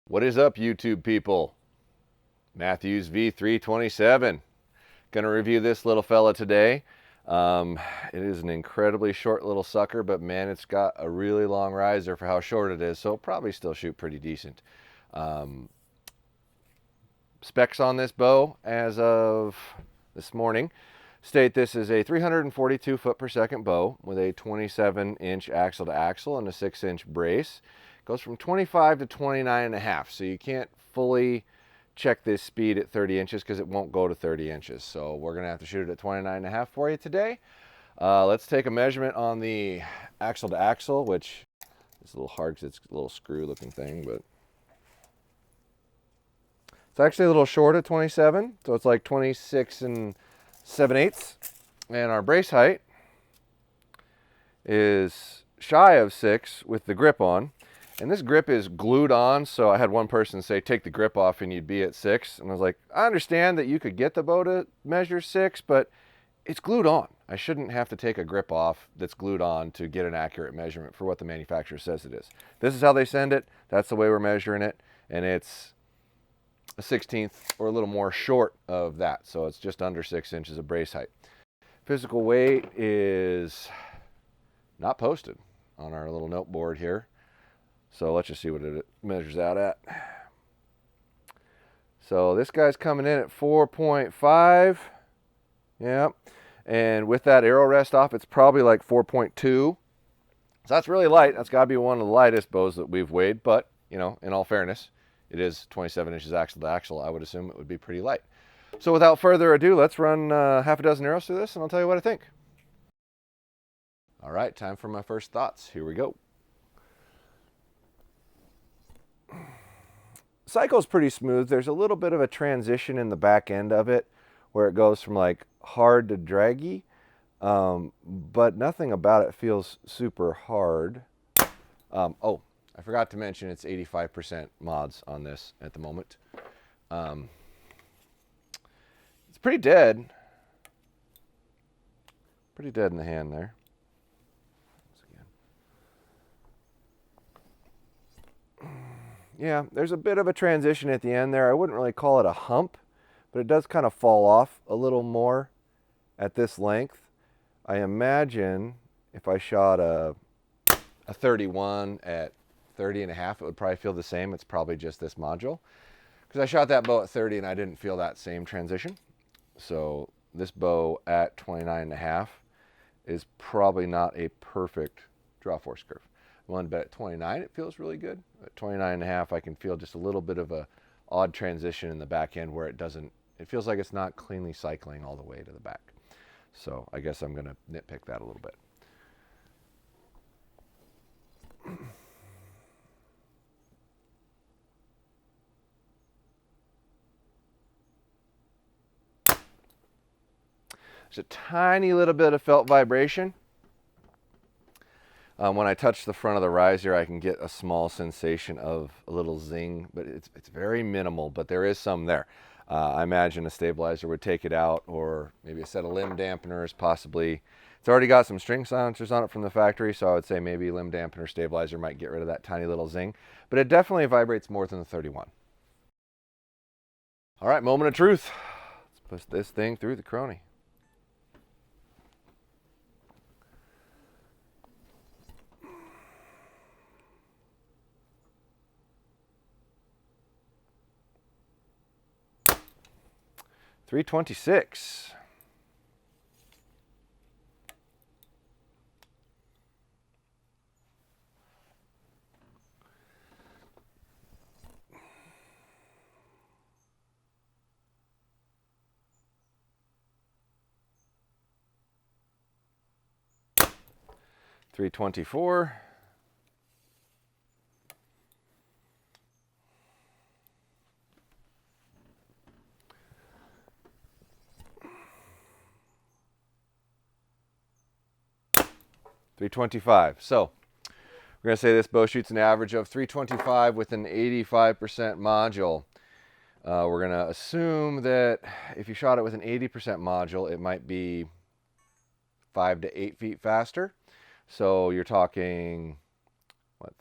What is up, YouTube people? Mathews V327. Gonna review this little fella today. It is an incredibly short little sucker, but man, it's got a really long riser for how short it is, so it'll probably still shoot pretty decent. Specs on this bow as of this morning state this is a 342 foot per second bow with a 27-inch axle to axle and a 6-inch brace. Goes from 25 to 29 and a half, so you can't fully check this speed at 30 inches because it won't go to 30 inches. So we're gonna have to shoot it at 29 and a half for you today. Let's take a measurement on the axle to axle, which is a little hard because it's a little screw looking thing, but it's actually a little short at 27, so it's like 26 and 7/8. And our brace height is shy of 6 with the grip on. And this grip is glued on, so I had one person say, take the grip off and you'd be at 6. And I was like, I understand that you could get the bow to measure 6, but it's glued on. I shouldn't have to take a grip off that's glued on to get an accurate measurement for what the manufacturer says it is. This is how they send it. That's the way we're measuring it. And it's a 16th or a little more short of that. So it's just under 6 inches of brace height. Physical weight is not posted on our little note board here. So let's just see what it measures out at. So this guy's coming in at 4.5. Yeah. And with that arrow rest off, it's probably like 4.2. So that's really light. That's got to be one of the lightest bows that we've weighed. But, you know, in all fairness, it is 27 inches axle to axle. I would assume it would be pretty light. So without further ado, let's run half a dozen arrows through this and I'll tell you what I think. All right, time for my first thoughts. Here we go. Cycle's pretty smooth. There's a little bit of a transition in the back end of it where it goes from like hard to draggy, but nothing about it feels super hard. Oh, I forgot to mention it's 85% mods on this at the moment. It's pretty dead. Pretty dead in the hand there. Yeah, there's a bit of a transition at the end there. I wouldn't really call it a hump, but it does kind of fall off a little more at this length. I imagine if I shot a 31 at 30 and a half, it would probably feel the same. It's probably just this module. Because I shot that bow at 30 and I didn't feel that same transition. So this bow at 29 and a half is probably not a perfect draw force curve. One, but at 29 it feels really good. At 29 and a half I can feel just a little bit of a odd transition in the back end where it feels like it's not cleanly cycling all the way to the back. So I guess I'm going to nitpick that a little bit. There's a tiny little bit of felt vibration. When I touch the front of the riser, I can get a small sensation of a little zing, but it's very minimal, but there is some there. I imagine a stabilizer would take it out, or maybe a set of limb dampeners, possibly. It's already got some string silencers on it from the factory, so I would say maybe limb dampener stabilizer might get rid of that tiny little zing, but it definitely vibrates more than the 31. All right, moment of truth. Let's push this thing through the chrony. .326. .324. .325. So we're going to say this bow shoots an average of 325 with an 85% module. We're going to assume that if you shot it with an 80% module, it might be 5 to 8 feet faster. So you're talking, what,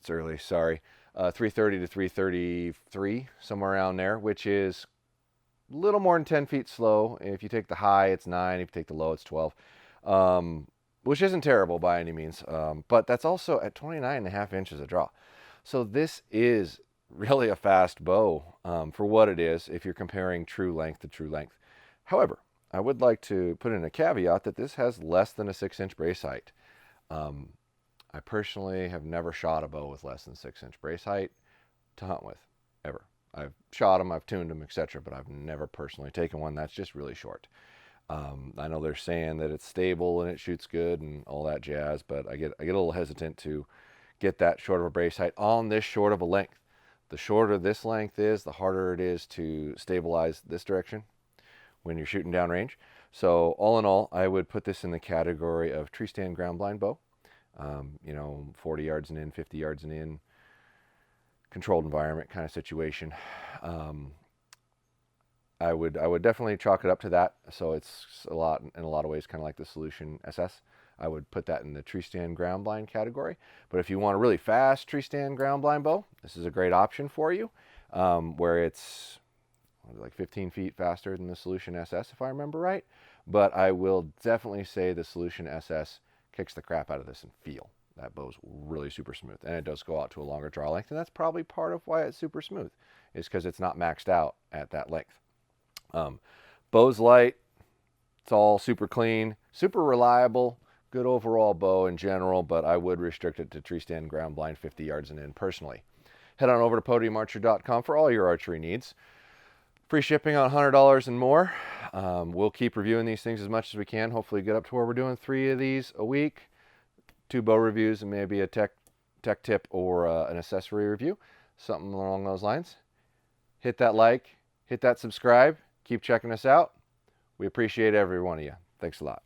it's early, sorry, 330 to 333, somewhere around there, which is a little more than 10 feet slow. If you take the high, it's 9. If you take the low, it's 12, which isn't terrible by any means. But that's also at 29.5 inches of draw. So this is really a fast bow for what it is if you're comparing true length to true length. However, I would like to put in a caveat that this has less than a 6-inch brace height. I personally have never shot a bow with less than 6-inch brace height to hunt with, ever. I've shot them, I've tuned them, etc., but I've never personally taken one that's just really short. I know they're saying that it's stable and it shoots good and all that jazz, but I get a little hesitant to get that short of a brace height on this short of a length. The shorter this length is, the harder it is to stabilize this direction when you're shooting downrange. So all in all, I would put this in the category of tree stand ground blind bow. 40 yards and in, 50 yards and in, controlled environment kind of situation. I would definitely chalk it up to that. So it's in a lot of ways kind of like the Solution SS. I would put that in the tree stand ground blind category. But if you want a really fast tree stand ground blind bow, this is a great option for you, where it's like 15 feet faster than the Solution SS, if I remember right. But I will definitely say the Solution SS kicks the crap out of this in feel. That bow's really super smooth, and it does go out to a longer draw length, and that's probably part of why it's super smooth, is because it's not maxed out at that length. Bow's light, it's all super clean, super reliable, good overall bow in general, but I would restrict it to tree stand ground blind 50 yards and in personally. Head on over to podiumarcher.com for all your archery needs. Free shipping on $100 and more. We'll keep reviewing these things as much as we can. Hopefully get up to where we're doing 3 of these a week. 2 bow reviews and maybe a tech tip or an accessory review. Something along those lines. Hit that like, hit that subscribe. Keep checking us out. We appreciate every one of you. Thanks a lot.